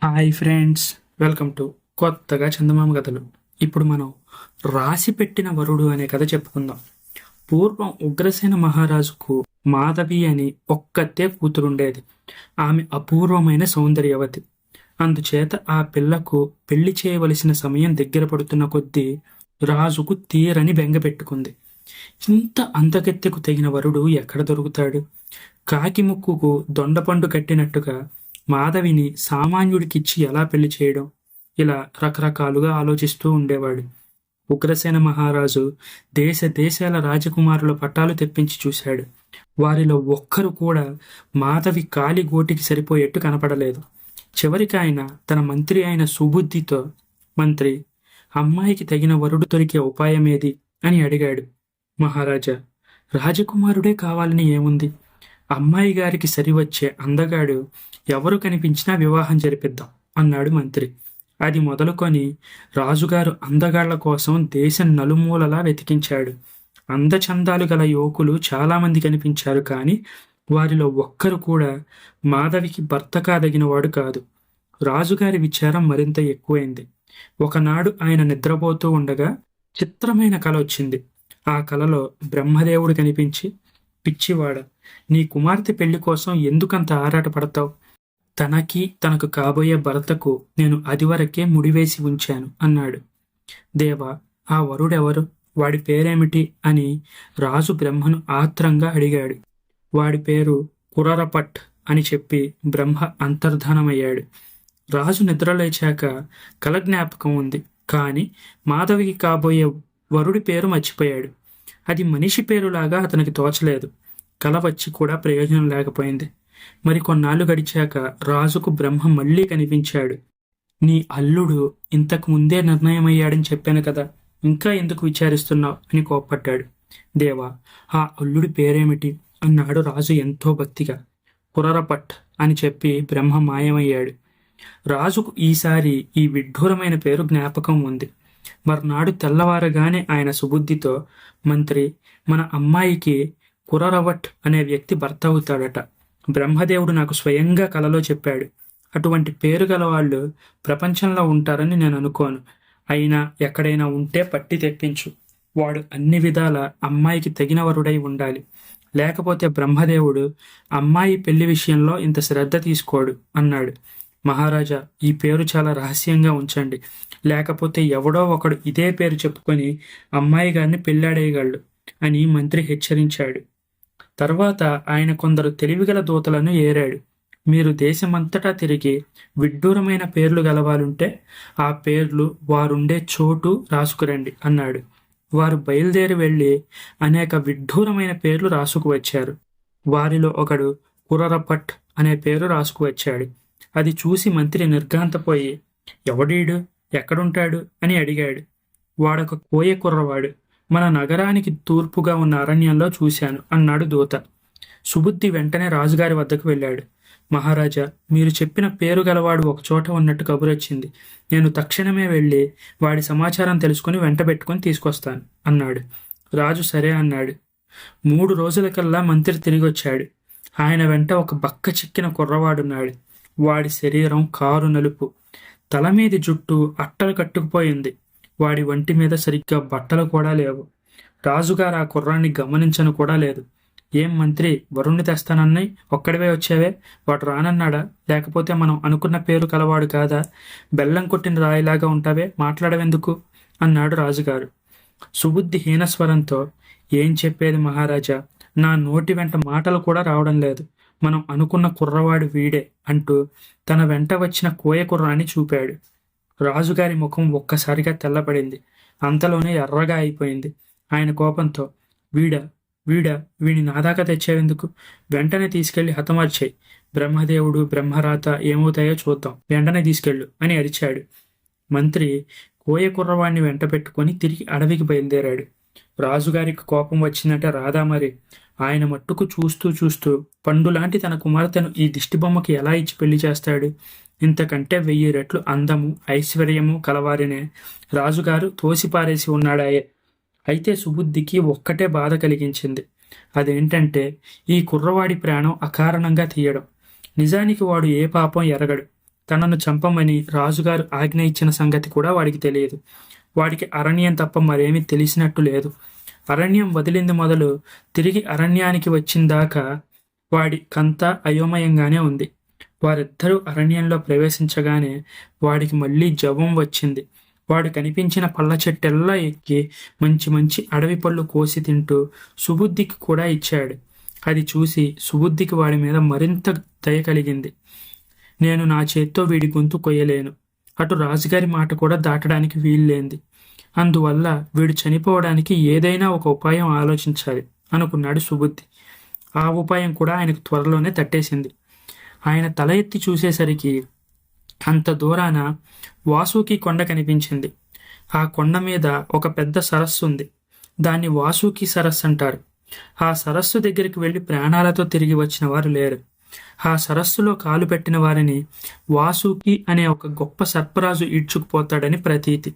Hi friends, welcome to కొత్తగా చందమామ కథలు. ఇప్పుడు మనం రాసి పెట్టిన వరుడు అనే కథ చెప్పుకుందాం. పూర్వం ఉగ్రసేన మహారాజుకు మాధవి అని ఒక్కతే కూతురుండేది. ఆమె అపూర్వమైన సౌందర్యవతి. అందుచేత ఆ పిల్లకు పెళ్లి చేయవలసిన సమయం దగ్గర పడుతున్న కొద్దీ రాజుకు తీరని బెంగ పెట్టుకుంది. ఇంత అందగత్తెకు తగిన వరుడు ఎక్కడ దొరుకుతాడు? కాకి ముక్కుకు దొండపండు కట్టినట్టుగా మాధవిని సామాన్యుడికిచ్చి ఎలా పెళ్లి చేయడం? ఇలా రకరకాలుగా ఆలోచిస్తూ ఉండేవాడు. ఉగ్రసేన మహారాజు దేశ దేశాల రాజకుమారుల పట్టాలు తెప్పించి చూశాడు. వారిలో ఒక్కరు కూడా మాధవి కాలి గోటికి సరిపోయేట్టు కనపడలేదు. చివరికి ఆయన తన మంత్రి అయిన సుబుద్ధితో, మంత్రి, అమ్మాయికి తగిన వరుడు దొరికే ఉపాయమేది అని అడిగాడు. మహారాజా, రాజకుమారుడే కావాలని ఏముంది? అమ్మాయి గారికి సరివచ్చే అందగాడు ఎవరు కనిపించినా వివాహం జరిపిద్దాం అన్నాడు మంత్రి. అది మొదలుకొని రాజుగారు అందగాళ్ల కోసం దేశం నలుమూలలా వెతికించాడు. అందచందాలు గల యువకులు చాలామంది కనిపించారు, కానీ వారిలో ఒక్కరు కూడా మాధవికి భర్త కాదగినవాడు కాదు. రాజుగారి విచారం మరింత ఎక్కువైంది. ఒకనాడు ఆయన నిద్రపోతూ ఉండగా చిత్రమైన కల వచ్చింది. ఆ కలలో బ్రహ్మదేవుడు కనిపించి, పిచ్చివాడ, నీ కుమార్తె పెళ్లి కోసం ఎందుకంత ఆరాటపడతావు? తనకు కాబోయే భర్తకు నేను అదివరకే ముడివేసి ఉంచాను అన్నాడు. దేవా, ఆ వరుడెవరు? వాడి పేరేమిటి అని రాజు బ్రహ్మను ఆత్రంగా అడిగాడు. వాడి పేరు కురరపట్ అని చెప్పి బ్రహ్మ అంతర్ధానమయ్యాడు. రాజు నిద్రలేచాక కల జ్ఞాపకం ఉంది, కానీ మాధవికి కాబోయే వరుడి పేరు మర్చిపోయాడు. అది మనిషి పేరులాగా అతనికి తోచలేదు. కల వచ్చి కూడా ప్రయోజనం లేకపోయింది. మరి కొన్నాళ్ళు గడిచాక రాజుకు బ్రహ్మ మళ్ళీ కనిపించాడు. నీ అల్లుడు ఇంతకు ముందే నిర్ణయమయ్యాడని చెప్పాను కదా, ఇంకా ఎందుకు విచారిస్తున్నావు అని కోప్పట్టాడు. దేవా, ఆ అల్లుడి పేరేమిటి అన్నాడు రాజు ఎంతో భక్తిగా. కురరపట్ అని చెప్పి బ్రహ్మ మాయమయ్యాడు. రాజుకు ఈసారి ఈ విడ్డూరమైన పేరు జ్ఞాపకం ఉంది. మర్నాడు తెల్లవారగానే ఆయన సుబుద్ధితో, మంత్రి, మన అమ్మాయికి కురరవట్ అనే వ్యక్తి భర్త అవుతాడట. బ్రహ్మదేవుడు నాకు స్వయంగా కలలో చెప్పాడు. అటువంటి పేరు గల వాళ్ళు ప్రపంచంలో ఉంటారని నేను అనుకోను. అయినా ఎక్కడైనా ఉంటే పట్టి తెప్పించు. వాడు అన్ని విధాల అమ్మాయికి తగిన వరుడై ఉండాలి. లేకపోతే బ్రహ్మదేవుడు అమ్మాయి పెళ్లి విషయంలో ఇంత శ్రద్ధ తీసుకోడు అన్నాడు. మహారాజా, ఈ పేరు చాలా రహస్యంగా ఉంచండి. లేకపోతే ఎవడో ఒకడు ఇదే పేరు చెప్పుకొని అమ్మాయి గారిని పెళ్లాడేయగలడు అని మంత్రి హెచ్చరించాడు. తర్వాత ఆయన కొందరు తెలివిగల దూతలను ఏరాడు. మీరు దేశమంతటా తిరిగి విడ్డూరమైన పేర్లు గలవాలుంటే ఆ పేర్లు వారుండే చోటు రాసుకురండి అన్నాడు. వారు బయలుదేరి వెళ్ళి అనేక విడ్డూరమైన పేర్లు రాసుకు వచ్చారు. వారిలో ఒకడు కురరపట్ అనే పేరు రాసుకువచ్చాడు. అది చూసి మంత్రి నిర్ఘాంతపోయి, ఎవడీడు, ఎక్కడుంటాడు అని అడిగాడు. వాడొక కోయ కుర్రవాడు. మన నగరానికి తూర్పుగా ఉన్న అరణ్యంలో చూశాను అన్నాడు దూత. సుబుద్ధి వెంటనే రాజుగారి వద్దకు వెళ్ళాడు. మహారాజా, మీరు చెప్పిన పేరు గలవాడు ఒకచోట ఉన్నట్టు కబురొచ్చింది. నేను తక్షణమే వెళ్ళి వాడి సమాచారం తెలుసుకుని వెంటబెట్టుకుని తీసుకొస్తాను అన్నాడు. రాజు సరే అన్నాడు. 3 రోజులకల్లా మంత్రి తిరిగొచ్చాడు. ఆయన వెంట ఒక బక్క చిక్కిన కుర్రవాడున్నాడు. వాడి శరీరం కారు నలుపు, తలమీది జుట్టు అట్టలు కట్టుకుపోయింది. వాడి వంటి మీద సరిగ్గా బట్టలు కూడా లేవు. రాజుగారు ఆ కుర్రాన్ని గమనించను కూడా లేదు. ఏం మంత్రి, వరుణ్ణి తెస్తానన్నాయి, ఒక్కడివే వచ్చావే? వాడు రానన్నాడా? లేకపోతే మనం అనుకున్న పేరు కలవాడు కాదా? బెల్లం కొట్టిన రాయిలాగా ఉంటావే, మాట్లాడవెందుకు అన్నాడు రాజుగారు. సుబుద్ధి హీనస్వరంతో, ఏం చెప్పేది మహారాజా, నా నోటి వెంట మాటలు కూడా రావడం లేదు. మనం అనుకున్న కుర్రవాడు వీడే అంటూ తన వెంట వచ్చిన కోయ కుర్రాన్ని చూపాడు. రాజుగారి ముఖం ఒక్కసారిగా తెల్లబడింది. అంతలోనే ఎర్రగా అయిపోయింది. ఆయన కోపంతో, వీడా వీడా వీడిని నాదాకా తెచ్చేందుకు? వెంటనే తీసుకెళ్లి హతమార్చేయి. బ్రహ్మదేవుడు బ్రహ్మరాత ఏమవుతాయో చూద్దాం, వెంటనే తీసుకెళ్ళు అని అరిచాడు. మంత్రి కోయ కుర్రవాణ్ణి వెంట పెట్టుకుని తిరిగి అడవికి బయలుదేరాడు. రాజుగారికి కోపం వచ్చిందంటే రాదా మరి. ఆయన మట్టుకు చూస్తూ చూస్తూ పండులాంటి తన కుమార్తెను ఈ దిష్టిబొమ్మకి ఎలా ఇచ్చి పెళ్లి చేస్తాడు? ఇంతకంటే 1000 రెట్లు అందము ఐశ్వర్యము కలవారినే రాజుగారు తోసిపారేసి ఉన్నాడాయే. అయితే సుబుద్ధికి ఒక్కటే బాధ కలిగించింది. అదేంటంటే ఈ కుర్రవాడి ప్రాణం అకారణంగా తీయడం. నిజానికి వాడు ఏ పాపం ఎరగడు. తనను చంపమని రాజుగారు ఆజ్ఞ ఇచ్చిన సంగతి కూడా వాడికి తెలియదు. వాడికి అరణ్యం తప్ప మరేమీ తెలిసినట్టు లేదు. అరణ్యం వదిలింది మొదలు తిరిగి అరణ్యానికి వచ్చిందాకా వాడికంతా అయోమయంగానే ఉంది. వారిద్దరూ అరణ్యంలో ప్రవేశించగానే వాడికి మళ్ళీ జవం వచ్చింది. వాడు కనిపించిన పళ్ళ చెట్టెల్లా ఎక్కి మంచి మంచి అడవి పళ్ళు కోసి తింటూ సుబుద్ధికి కూడా ఇచ్చాడు. అది చూసి సుబుద్ధికి వాడి మీద మరింత దయ కలిగింది. నేను నా చేత్తో వీడి గొంతు కొయ్యలేను, అటు రాజుగారి మాట కూడా దాటడానికి వీల్లేంది. అందువల్ల వీడు చనిపోవడానికి ఏదైనా ఒక ఉపాయం ఆలోచించాలి అనుకున్నాడు సుబుద్ధి. ఆ ఉపాయం కూడా ఆయనకు త్వరలోనే తట్టేసింది. ఆయన తల ఎత్తి చూసేసరికి అంత దూరాన వాసుకి కొండ కనిపించింది. ఆ కొండ మీద ఒక పెద్ద సరస్సు ఉంది. దాన్ని వాసుకి సరస్సు అంటారు. ఆ సరస్సు దగ్గరికి వెళ్ళి ప్రాణాలతో తిరిగి వచ్చిన వారు లేరు. ఆ సరస్సులో కాలు పెట్టిన వారిని వాసుకి అనే ఒక గొప్ప సర్పరాజు ఈడ్చుకుపోతాడని ప్రతీతి.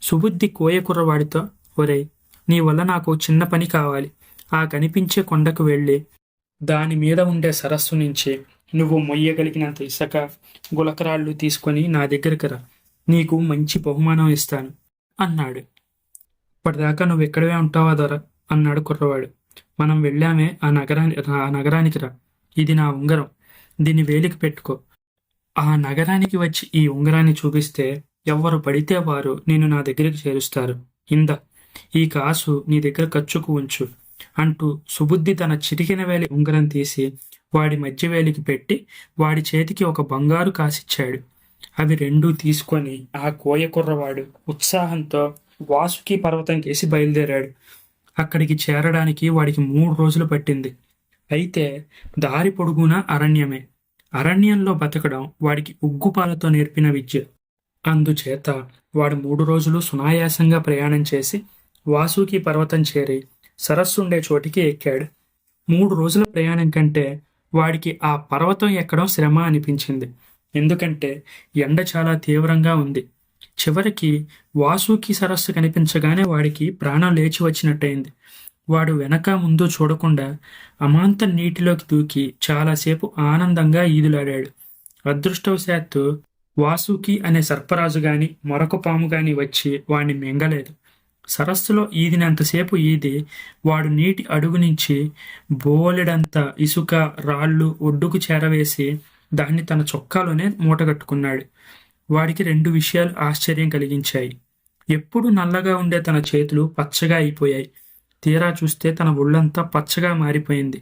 సుబుద్ధి కోయ కుర్రవాడితో, ఒరేయ్, నీ వల్ల నాకు చిన్న పని కావాలి. ఆ కనిపించే కొండకు వెళ్ళి దాని మీద ఉండే సరస్సు నుంచి నువ్వు మొయ్యగలిగినంత ఇసుక, గులకరాళ్ళు తీసుకొని నా దగ్గరికి రా. నీకు మంచి బహుమానం ఇస్తాను అన్నాడు. ఇప్పటిదాకా నువ్వు ఎక్కడవే ఉంటావా దొర అన్నాడు కుర్రవాడు. మనం వెళ్ళామే ఆ నగరానికి రా. ఇది నా ఉంగరం. దీన్ని వేలికి పెట్టుకో. ఆ నగరానికి వచ్చి ఈ ఉంగరాన్ని చూపిస్తే ఎవ్వరు పడితే వారు నిన్ను నా దగ్గరికి చేరుస్తారు. ఇందా, ఈ కాసు నీ దగ్గర ఖర్చుకు ఉంచు అంటూ సుబుద్ధి తన చిటికెన వేలి ఉంగరం తీసి వాడి మధ్య వేలికి పెట్టి వాడి చేతికి ఒక బంగారు కాసిచ్చాడు. అవి రెండూ తీసుకొని ఆ కోయ కుర్రవాడు ఉత్సాహంతో వాసుకి పర్వతం కేసి బయలుదేరాడు. అక్కడికి చేరడానికి వాడికి 3 రోజులు పట్టింది. అయితే దారి పొడుగునా అరణ్యమే. అరణ్యంలో బతకడం వాడికి ఉగ్గుపాలతో నేర్పిన విద్య. అందుచేత వాడు 3 రోజులు సునాయాసంగా ప్రయాణం చేసి వాసుకి పర్వతం చేరి సరస్సుండే చోటికి ఎక్కాడు. 3 రోజుల ప్రయాణం కంటే వాడికి ఆ పర్వతం ఎక్కడం శ్రమ అనిపించింది. ఎందుకంటే ఎండ చాలా తీవ్రంగా ఉంది. చివరికి వాసుకి సరస్సు కనిపించగానే వాడికి ప్రాణం లేచి వచ్చినట్టయింది. వాడు వెనక ముందు చూడకుండా అమాంత నీటిలోకి దూకి చాలాసేపు ఆనందంగా ఈదులాడాడు. అదృష్టవశాత్తు వాసుకి అనే సర్పరాజు గాని మరొక పాము గాని వచ్చి వాణ్ణి మింగలేదు. సరస్సులో ఈదినంతసేపు ఈది వాడు నీటి అడుగు నుంచి బోలెడంత ఇసుక, రాళ్ళు ఒడ్డుకు చేరవేసి దాన్ని తన చొక్కాలోనే మూటగట్టుకున్నాడు. వాడికి 2 విషయాలు ఆశ్చర్యం కలిగించాయి. ఎప్పుడు నల్లగా ఉండే తన చేతులు పచ్చగా అయిపోయాయి. తీరా చూస్తే తన ఒళ్ళంతా పచ్చగా మారిపోయింది.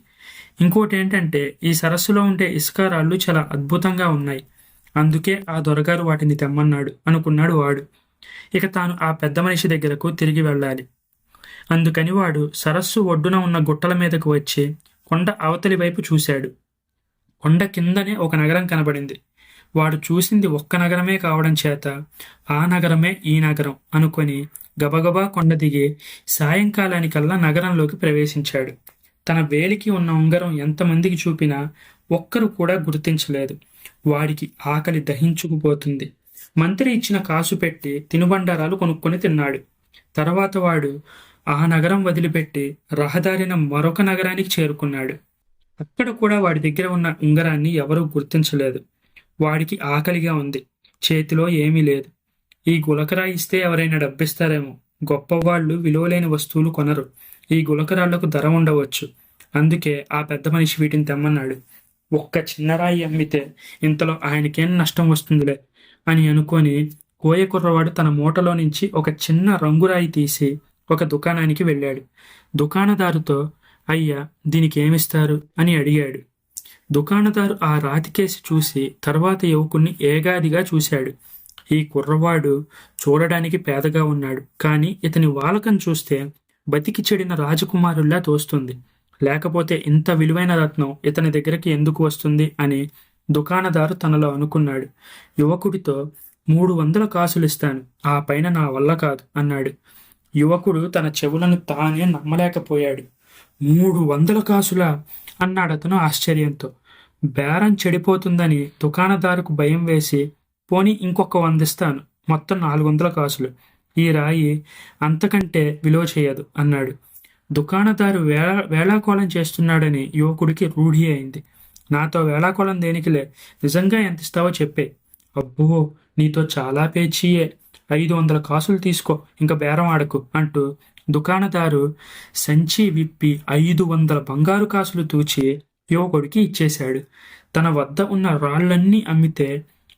ఇంకోటేంటంటే ఈ సరస్సులో ఉండే ఇసుక రాళ్ళు చాలా అద్భుతంగా ఉన్నాయి. అందుకే ఆ దొరగారు వాటిని తెమ్మన్నాడు అనుకున్నాడు వాడు. ఇక తాను ఆ పెద్ద మనిషి దగ్గరకు తిరిగి వెళ్ళాలి. అందుకని వాడు సరస్సు ఒడ్డున ఉన్న గుట్టల మీదకు వచ్చి కొండ అవతలి వైపు చూశాడు. కొండ కిందనే ఒక నగరం కనబడింది. వాడు చూసింది ఒక్క నగరమే కావడం చేత ఆ నగరమే ఈ నగరం అనుకొని గబగబా కొండ దిగి సాయంకాలానికల్లా నగరంలోకి ప్రవేశించాడు. తన వేలికి ఉన్న ఉంగరం ఎంతమందికి చూపినా ఒక్కరు కూడా గుర్తించలేదు. వాడికి ఆకలి దహించుకుపోతుంది. మంత్రి ఇచ్చిన కాసు పెట్టి తినుబండారాలు కొనుక్కొని తిన్నాడు. తర్వాత వాడు ఆ నగరం వదిలిపెట్టి రహదారిన మరొక నగరానికి చేరుకున్నాడు. అక్కడ కూడా వాడి దగ్గర ఉన్న ఉంగరాన్ని ఎవరూ గుర్తించలేదు. వాడికి ఆకలిగా ఉంది. చేతిలో ఏమీ లేదు. ఈ గులకరాయి ఇస్తే ఎవరైనా డబ్బిస్తారేమో. గొప్పవాళ్ళు విలువలేని వస్తువులు కొనరు. ఈ గులకరాళ్లకు ధర ఉండవచ్చు. అందుకే ఆ పెద్ద మనిషి వీటిని తెమ్మన్నాడు. ఒక్క చిన్నరాయి అమ్మితే ఇంతలో ఆయనకేం నష్టం వస్తుందిలే అని అనుకొని కోయ కుర్రవాడు తన మూటలో నుంచి ఒక చిన్న రంగురాయి తీసి ఒక దుకాణానికి వెళ్ళాడు. దుకాణదారుతో, అయ్యా, దీనికి ఏమిస్తారు అని అడిగాడు. దుకాణదారు ఆ రాతికేసి చూసి తర్వాత యువకుణ్ణి ఏగాదిగా చూశాడు. ఈ కుర్రవాడు చూడడానికి పేదగా ఉన్నాడు. కానీ ఇతని వాలకం చూస్తే బతికి చెడిన రాజకుమారుల్లా తోస్తుంది. లేకపోతే ఇంత విలువైన రత్నం ఇతని దగ్గరికి ఎందుకు వస్తుంది అని దుకాణదారు తనలో అనుకున్నాడు. యువకుడితో 300 కాసులు ఇస్తాను, ఆ పైన నా వల్ల కాదు అన్నాడు. యువకుడు తన చెవులను తానే నమ్మలేకపోయాడు. 300 కాసులా అన్నాడతను ఆశ్చర్యంతో. బేరం చెడిపోతుందని దుకాణదారుకు భయం వేసి, పోనీ ఇంకొక 100 ఇస్తాను, మొత్తం 400 కాసులు. ఈ రాయి అంతకంటే విలువ చేయదు అన్నాడు. దుకాణదారు వేళాకోళం చేస్తున్నాడని యువకుడికి రూఢి అయింది. నాతో వేళాకోళం దేనికిలే, నిజంగా ఎంత ఇస్తావో చెప్పే అబ్బో, నీతో చాలా పేచీయే, 500 కాసులు తీసుకో, ఇంకా బేరం ఆడకు అంటూ దుకాణదారు సంచి విప్పి 500 బంగారు కాసులు తూచి యువకుడికి ఇచ్చేశాడు. తన వద్ద ఉన్న రాళ్లన్నీ అమ్మితే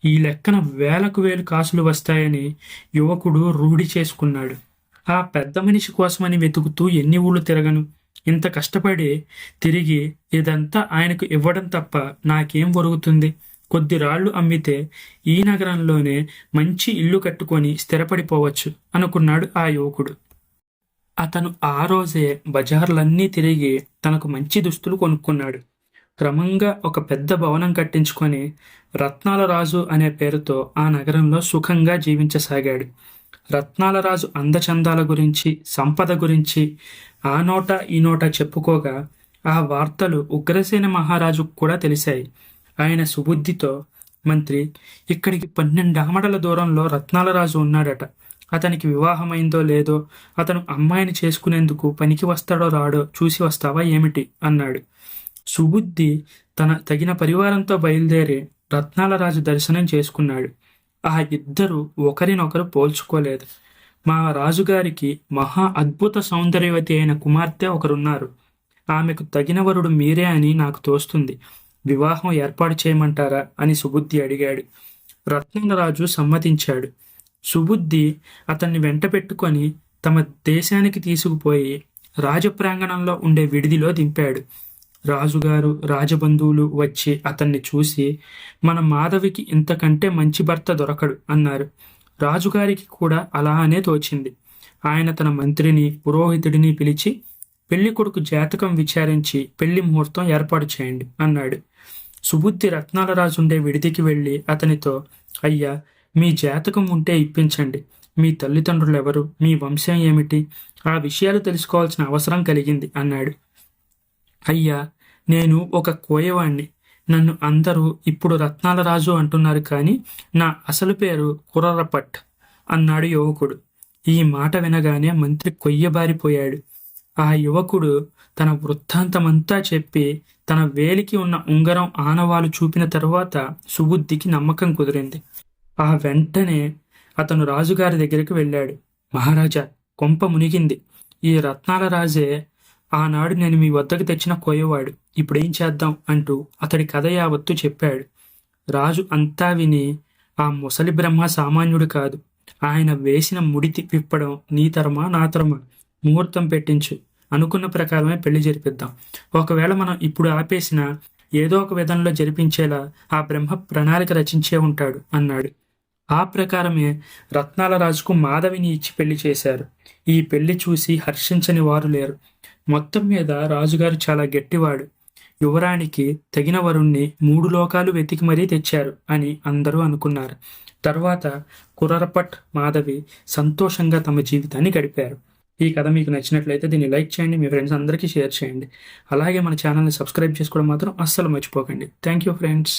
ఈ లెక్కన వేలకు వేలు కాసులు వస్తాయని యువకుడు రూఢి చేసుకున్నాడు. ఆ పెద్ద మనిషి కోసమని వెతుకుతూ ఎన్ని ఊళ్ళు తిరగను, ఇంత కష్టపడి తిరిగి ఇదంతా ఆయనకు ఇవ్వడం తప్ప నాకేం ఒరుగుతుంది? కొద్ది రాళ్లు అమ్మితే ఈ నగరంలోనే మంచి ఇల్లు కట్టుకొని స్థిరపడిపోవచ్చు అనుకున్నాడు ఆ యువకుడు. అతను ఆ రోజే బజార్లన్నీ తిరిగి తనకు మంచి దుస్తులు కొనుక్కున్నాడు. క్రమంగా ఒక పెద్ద భవనం కట్టించుకొని రత్నాల రాజు అనే పేరుతో ఆ నగరంలో సుఖంగా జీవించసాగాడు. రత్నాల రాజు అందచందాల గురించి, సంపద గురించి ఆ నోట ఈ నోట చెప్పుకోగా ఆ వార్తలు ఉగ్రసేన మహారాజుకు కూడా తెలిసాయి. ఆయన సుబుద్ధితో, మంత్రి, ఇక్కడికి 12 ఆమడల దూరంలో రత్నాల రాజు ఉన్నాడట. అతనికి వివాహమైందో లేదో, అతను అమ్మాయిని చేసుకునేందుకు పనికి వస్తాడో రాడో చూసి వస్తావా ఏమిటి అన్నాడు. సుబుద్ధి తన తగిన పరివారంతో బయలుదేరి రత్నాల రాజు దర్శనం చేసుకున్నాడు. ఆ ఇద్దరు ఒకరినొకరు పోల్చుకోలేదు. మా రాజుగారికి మహా అద్భుత సౌందర్యవతి అయిన కుమార్తె ఒకరున్నారు. ఆమెకు తగిన వరుడు మీరే అని నాకు తోస్తుంది. వివాహం ఏర్పాటు చేయమంటారా అని సుబుద్ధి అడిగాడు. రత్నాలరాజు సమ్మతించాడు. సుబుద్ధి అతన్ని వెంట పెట్టుకొని తమ దేశానికి తీసుకుపోయి రాజప్రాంగణంలో ఉండే విడిదిలో దింపాడు. రాజుగారు, రాజబంధువులు వచ్చి అతన్ని చూసి, మన మాధవికి ఇంతకంటే మంచి భర్త దొరకడు అన్నారు. రాజుగారికి కూడా అలానే తోచింది. ఆయన తన మంత్రిని, పురోహితుడిని పిలిచి పెళ్లి కొడుకు జాతకం విచారించి పెళ్లి ముహూర్తం ఏర్పాటు చేయండి అన్నాడు. సుబుద్ధి రత్నాల రాజుండే విడిదికి వెళ్ళి అతనితో, అయ్యా, మీ జాతకం ఉంటే ఇప్పించండి. మీ తల్లిదండ్రులు ఎవరు, మీ వంశం ఏమిటి, ఆ విషయాలు తెలుసుకోవాల్సిన అవసరం కలిగింది అన్నాడు. అయ్యా, నేను ఒక కోయవాణ్ణి. నన్ను అందరూ ఇప్పుడు రత్నాల రాజు అంటున్నారు, కానీ నా అసలు పేరు కుర్రపట్ అన్నాడు యువకుడు. ఈ మాట వినగానే మంత్రి కొయ్యబారిపోయాడు. ఆ యువకుడు తన వృత్తాంతమంతా చెప్పి తన వేలికి ఉన్న ఉంగరం ఆనవాలు చూపిన తరువాత సుబుద్ధికి నమ్మకం కుదిరింది. ఆ వెంటనే అతను రాజుగారి దగ్గరికి వెళ్ళాడు. మహారాజా, కొంప మునిగింది. ఈ రత్నాల రాజే ఆనాడు నేను మీ వద్దకు తెచ్చిన కోయవాడు. ఇప్పుడేం చేద్దాం అంటూ అతడి కథ యావత్తు చెప్పాడు. రాజు అంతా విని, ఆ ముసలి బ్రహ్మ సామాన్యుడు కాదు. ఆయన వేసిన ముడితి విప్పడం నీ తరమా నా తరమా? ముహూర్తం పెట్టించు, అనుకున్న ప్రకారమే పెళ్లి జరిపిద్దాం. ఒకవేళ మనం ఇప్పుడు ఆపేసినా ఏదో ఒక విధంలో జరిపించేలా ఆ బ్రహ్మ ప్రణాళిక రచించే ఉంటాడు అన్నాడు. ఆ ప్రకారమే రత్నాల రాజుకు మాధవిని ఇచ్చి పెళ్లి చేశారు. ఈ పెళ్లి చూసి హర్షించని వారు లేరు. మొత్తం మీద రాజుగారు చాలా గట్టివాడు. యువరానికి తగిన వరుణ్ణి 3 లోకాలు వెతికి మరీ తెచ్చారు అని అందరూ అనుకున్నారు. తర్వాత కుర్రపట్, మాధవి సంతోషంగా తమ జీవితాన్ని గడిపారు. ఈ కథ మీకు నచ్చినట్లయితే దీన్ని లైక్ చేయండి, మీ ఫ్రెండ్స్ అందరికీ షేర్ చేయండి. అలాగే మన ఛానల్ని సబ్స్క్రైబ్ చేసుకోవడం మాత్రం అస్సలు మర్చిపోకండి. Thank you friends.